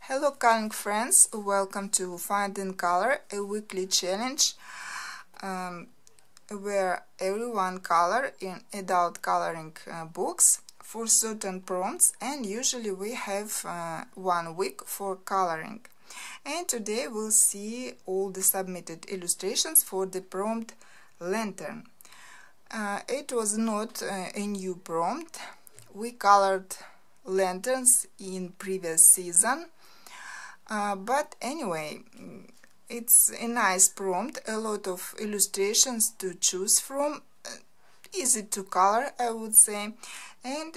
Hello coloring friends, welcome to Find in Color, a weekly challenge where everyone color in adult coloring books for certain prompts, and usually we have 1 week for coloring. And today we'll see all the submitted illustrations for the prompt Lantern. It was not a new prompt. We colored lanterns in previous season. But anyway, it's a nice prompt, a lot of illustrations to choose from, easy to color, I would say, and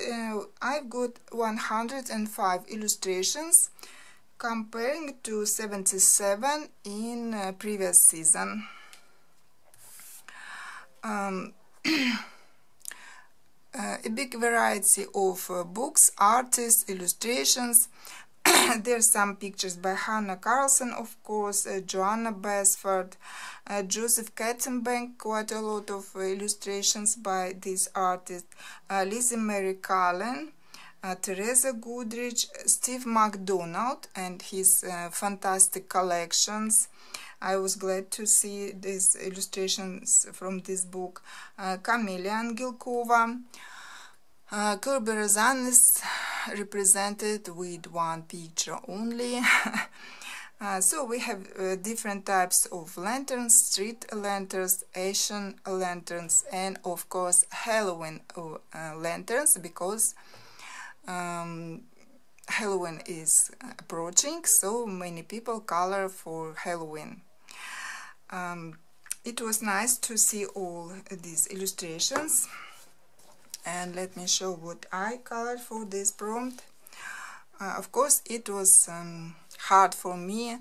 I've got 105 illustrations comparing to 77 in previous season. A big variety of books, artists, illustrations. There's some pictures by Hannah Carlson, of course, Joanna Basford, Joseph Katzenbank, quite a lot of illustrations by this artist, Lizzie Mary Cullen, Teresa Goodrich, Steve McDonald and his fantastic collections. I was glad to see these illustrations from this book. Camelia Angilkova. Kirby Razan is represented with 1 picture only. So we have different types of lanterns, street lanterns, Asian lanterns, and of course Halloween lanterns, because Halloween is approaching, so many people color for Halloween. It was nice to see all these illustrations. And let me show what I colored for this prompt. Of course, it was hard for me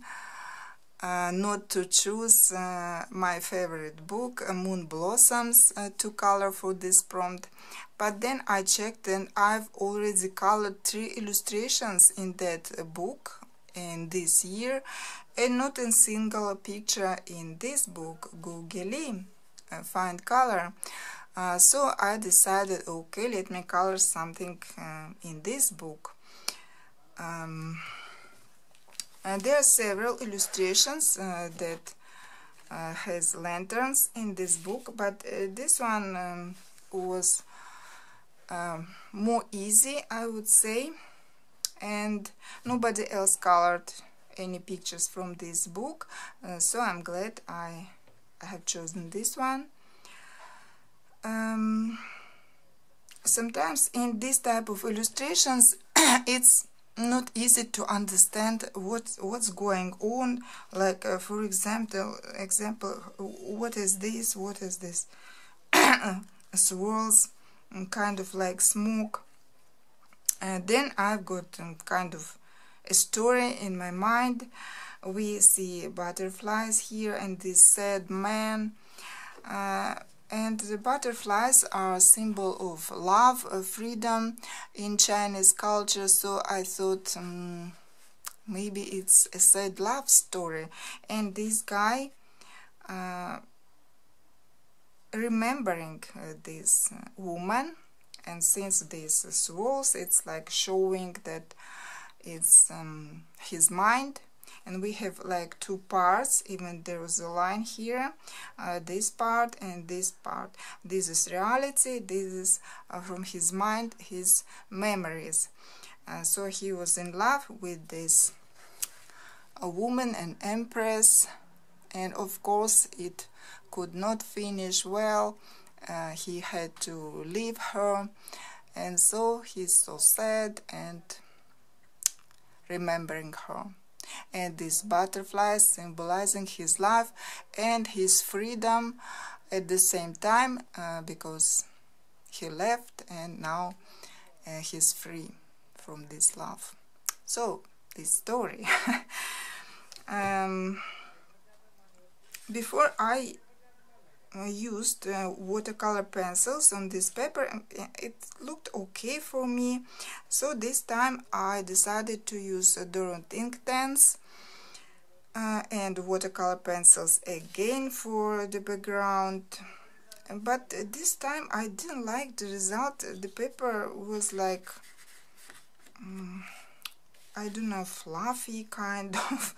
not to choose my favorite book, Moon Blossoms, to color for this prompt. But then I checked and I've already colored 3 illustrations in that book in this year, and not a single picture in this book, Google Find Color. So I decided, okay, let me color something in this book. And there are several illustrations that has lanterns in this book, but this one was more easy, I would say, and nobody else colored any pictures from this book, so I'm glad I have chosen this one. Sometimes in this type of illustrations it's not easy to understand what's going on, like for example, what is this, swirls, kind of like smoke, and then I've got kind of a story in my mind. We see butterflies here and this sad man, and the butterflies are a symbol of love, of freedom in Chinese culture, so I thought maybe it's a sad love story. And this guy remembering this woman, and since this swirls, it's like showing that it's his mind. And we have like 2 parts, even there was a line here, this part and this part. This is reality, this is from his mind, his memories. So he was in love with this woman, an empress, and of course it could not finish well. He had to leave her, and so he's so sad and remembering her. And these butterflies symbolizing his love and his freedom at the same time, because he left and now he's free from this love. So this story. Before I used watercolor pencils on this paper, it looked okay for me, so this time I decided to use Duron Inktense and watercolor pencils again for the background. But this time I didn't like the result. The paper was like I don't know, fluffy kind of.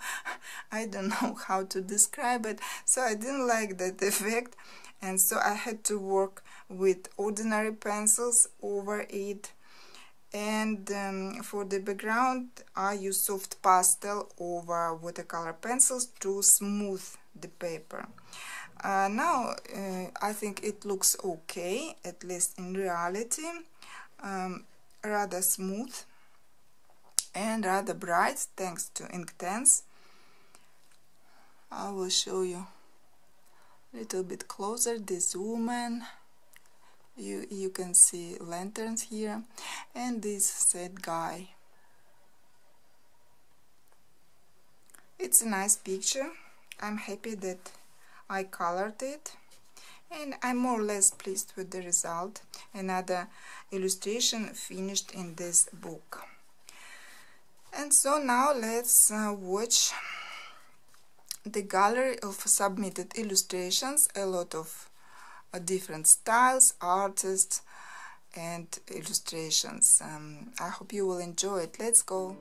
I don't know how to describe it. So I didn't like that effect, and so I had to work with ordinary pencils over it. And for the background I use soft pastel over watercolor pencils to smooth the paper. Now I think it looks okay, at least in reality, rather smooth and rather bright thanks to Inktense. I will show you a little bit closer this woman. You can see lanterns here, and this sad guy. It's a nice picture. I'm happy that I colored it, and I'm more or less pleased with the result. Another illustration finished in this book. And so now let's watch the gallery of submitted illustrations. A lot of different styles, artists and illustrations. I hope you will enjoy it. Let's go.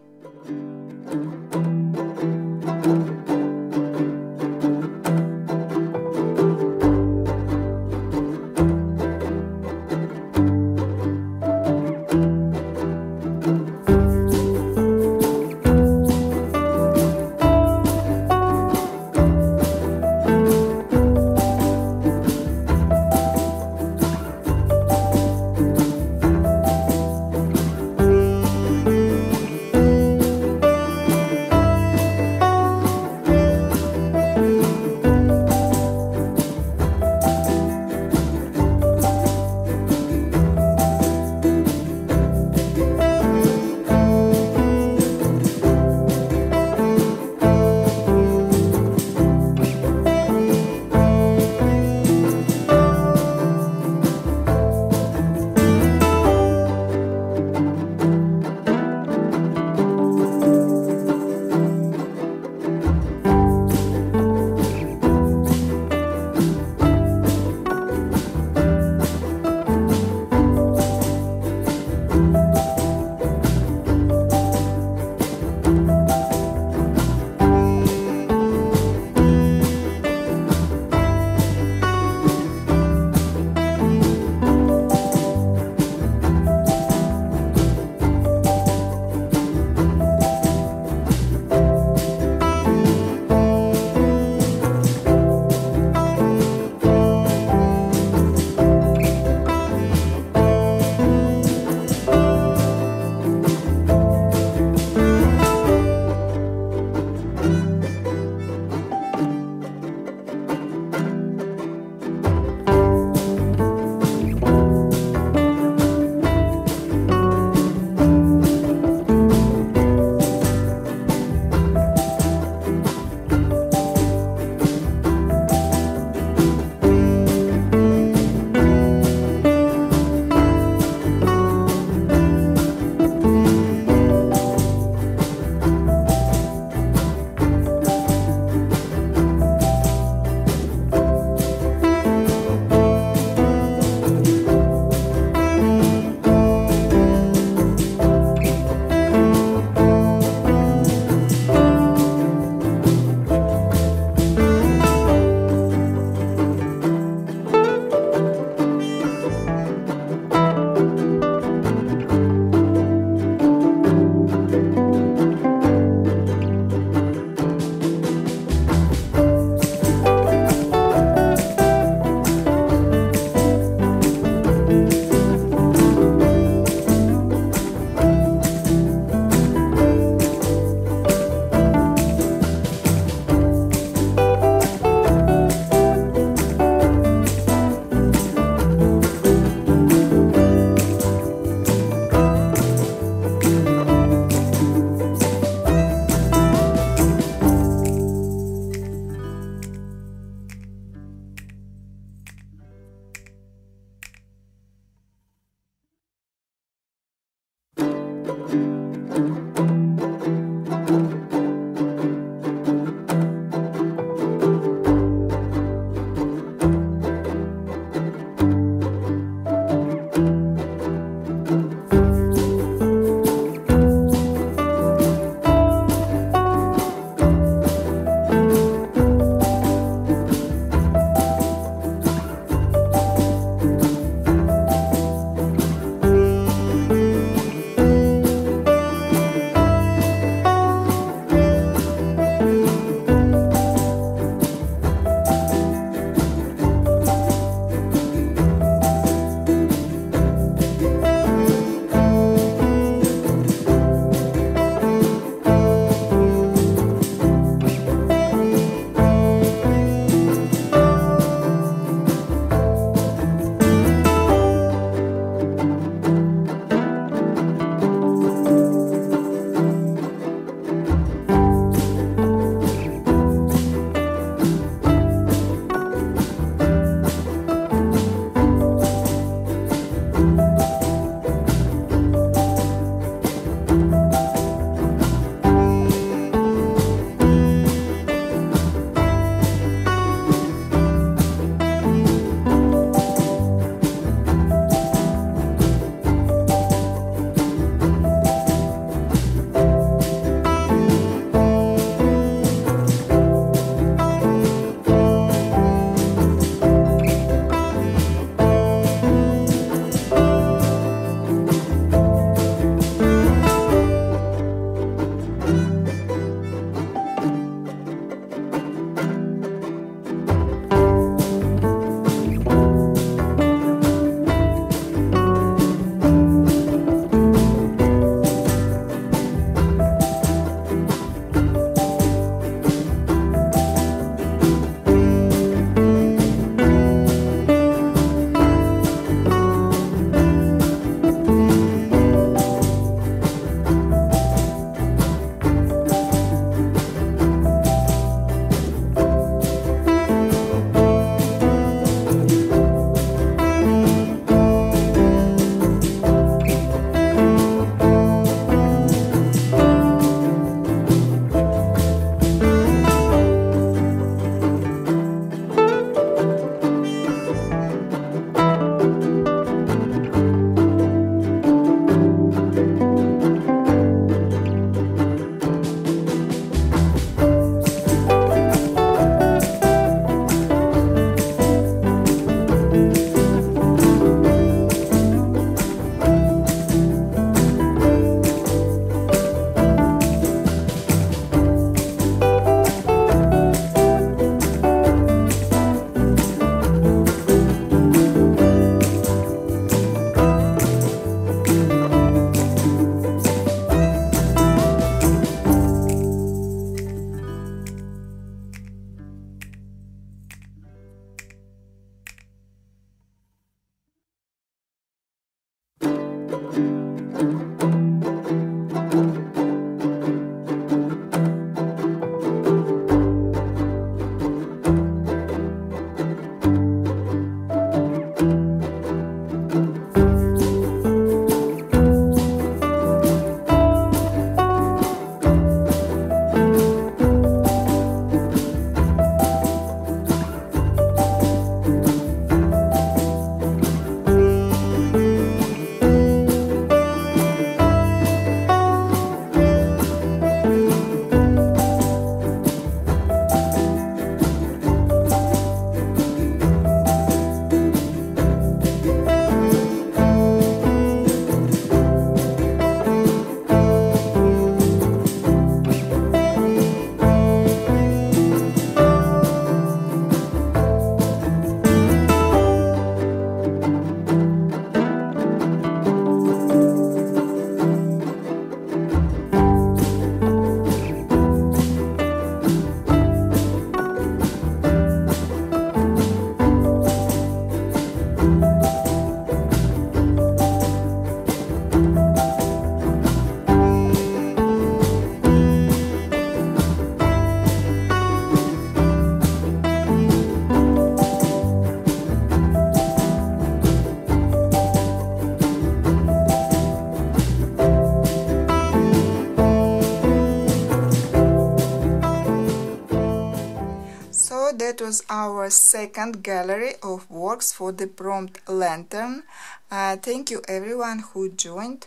So that was our second gallery of works for the prompt lantern. Thank you everyone who joined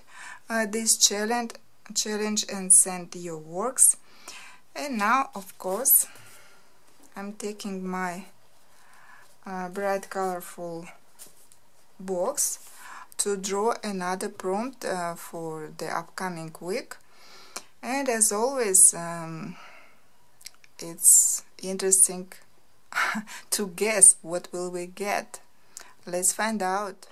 this challenge and sent your works. And now, of course, I'm taking my bright colorful box to draw another prompt for the upcoming week. And as always, it's interesting to guess what will we get. Let's find out.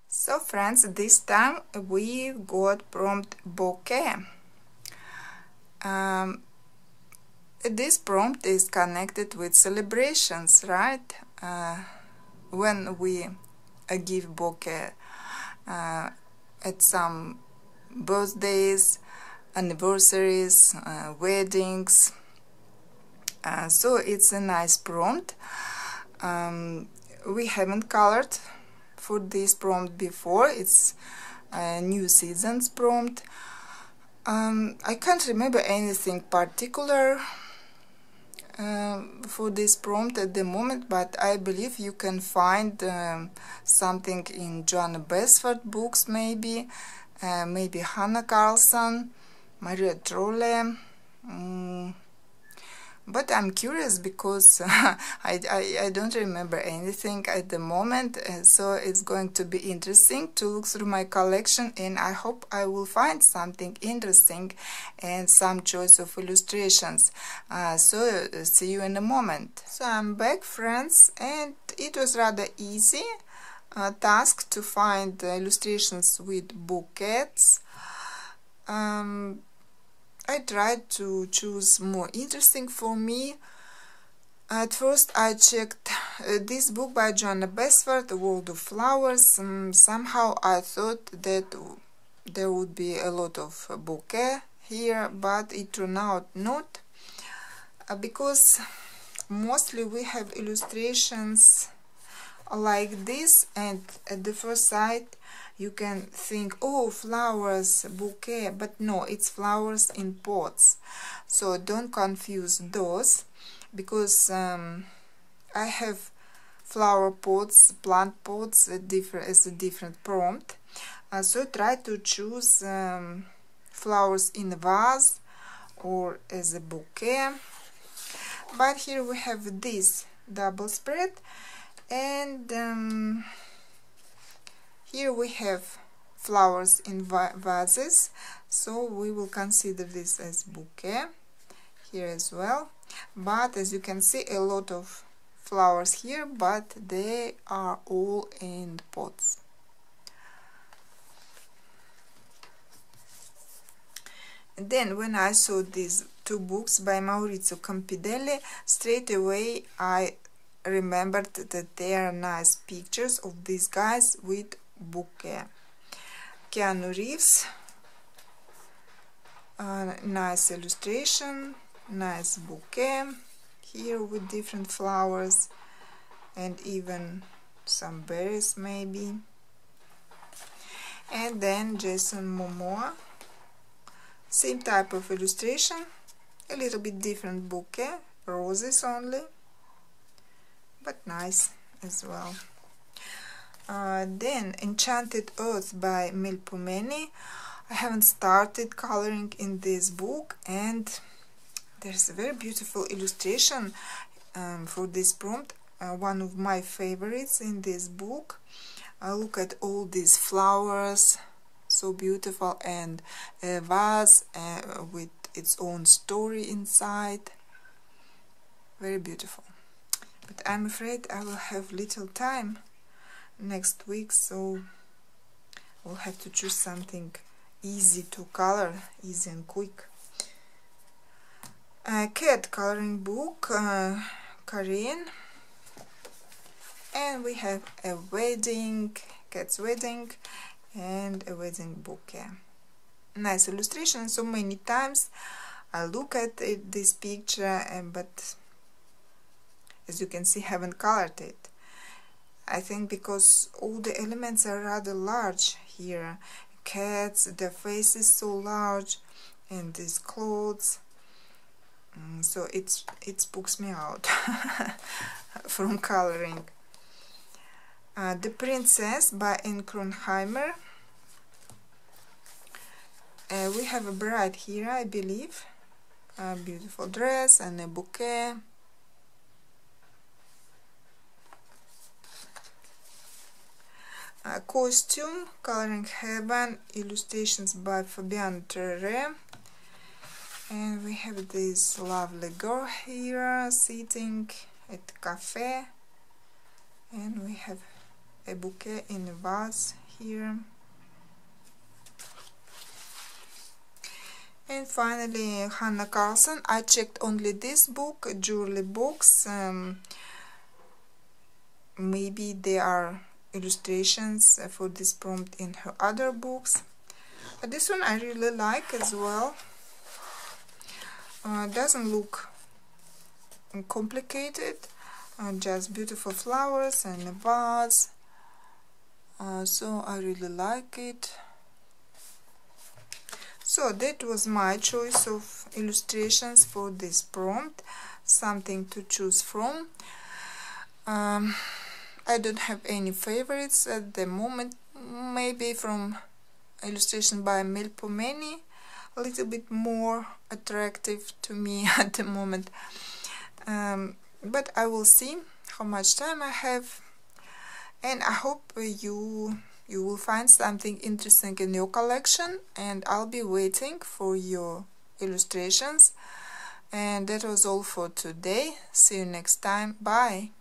So friends, this time we got prompt bouquet. This prompt is connected with celebrations, right? When we give bouquet at some birthdays, anniversaries, weddings. So it's a nice prompt. We haven't colored for this prompt before. It's a new seasons prompt. I can't remember anything particular for this prompt at the moment, but I believe you can find something in Joanna Basford books, maybe Hannah Carlson, Maria Trolle. But I'm curious because I don't remember anything at the moment, so it's going to be interesting to look through my collection, and I hope I will find something interesting and some choice of illustrations. So see you in a moment. So I'm back, friends, and it was rather easy task to find illustrations with bouquets. I tried to choose more interesting for me. At first I checked this book by Joanna Basford, The World of Flowers. Somehow I thought that there would be a lot of bouquet here, but it turned out not, because mostly we have illustrations like this, and at the first sight you can think, oh, flowers, bouquet, but no, it's flowers in pots. So don't confuse those, because I have flower pots, plant pots as a different prompt. So try to choose flowers in a vase or as a bouquet. But here we have this double spread, and here we have flowers in vases, so we will consider this as bouquet here as well. But as you can see, a lot of flowers here, but they are all in pots. And then when I saw these two books by Maurizio Campidelli, straight away I remembered that there are nice pictures of these guys with bouquet. Keanu Reeves, nice illustration, nice bouquet here with different flowers and even some berries maybe. And then Jason Momoa, same type of illustration, a little bit different bouquet, roses only, but nice as well. Then Enchanted Earth by Melpomene. I haven't started coloring in this book, and there's a very beautiful illustration for this prompt, one of my favorites in this book. Look at all these flowers, so beautiful, and a vase with its own story inside, very beautiful. But I'm afraid I will have little time next week, so we'll have to choose something easy to color, easy and quick. Cat coloring book, Korean, and we have a wedding, cat's wedding, and a wedding bouquet. Nice illustration. So many times I look at this picture, but as you can see, haven't colored it. I think because all the elements are rather large here. Cats, their faces so large, and these clothes. So it spooks me out from coloring. The Princess by Anne Kronheimer. We have a bride here, I believe. A beautiful dress and a bouquet. Costume, Coloring Heaven, illustrations by Fabian Terre. And we have this lovely girl here sitting at a cafe, and we have a bouquet in a vase here. And finally Hannah Carlson. I checked only this book, Jewelry Books. Maybe there are illustrations for this prompt in her other books. This one I really like as well. Doesn't look complicated, just beautiful flowers and a vase, so I really like it. So that was my choice of illustrations for this prompt, something to choose from. I don't have any favorites at the moment, maybe from illustration by Melpomene, a little bit more attractive to me at the moment, but I will see how much time I have, and I hope you will find something interesting in your collection, and I'll be waiting for your illustrations. And that was all for today. See you next time. Bye.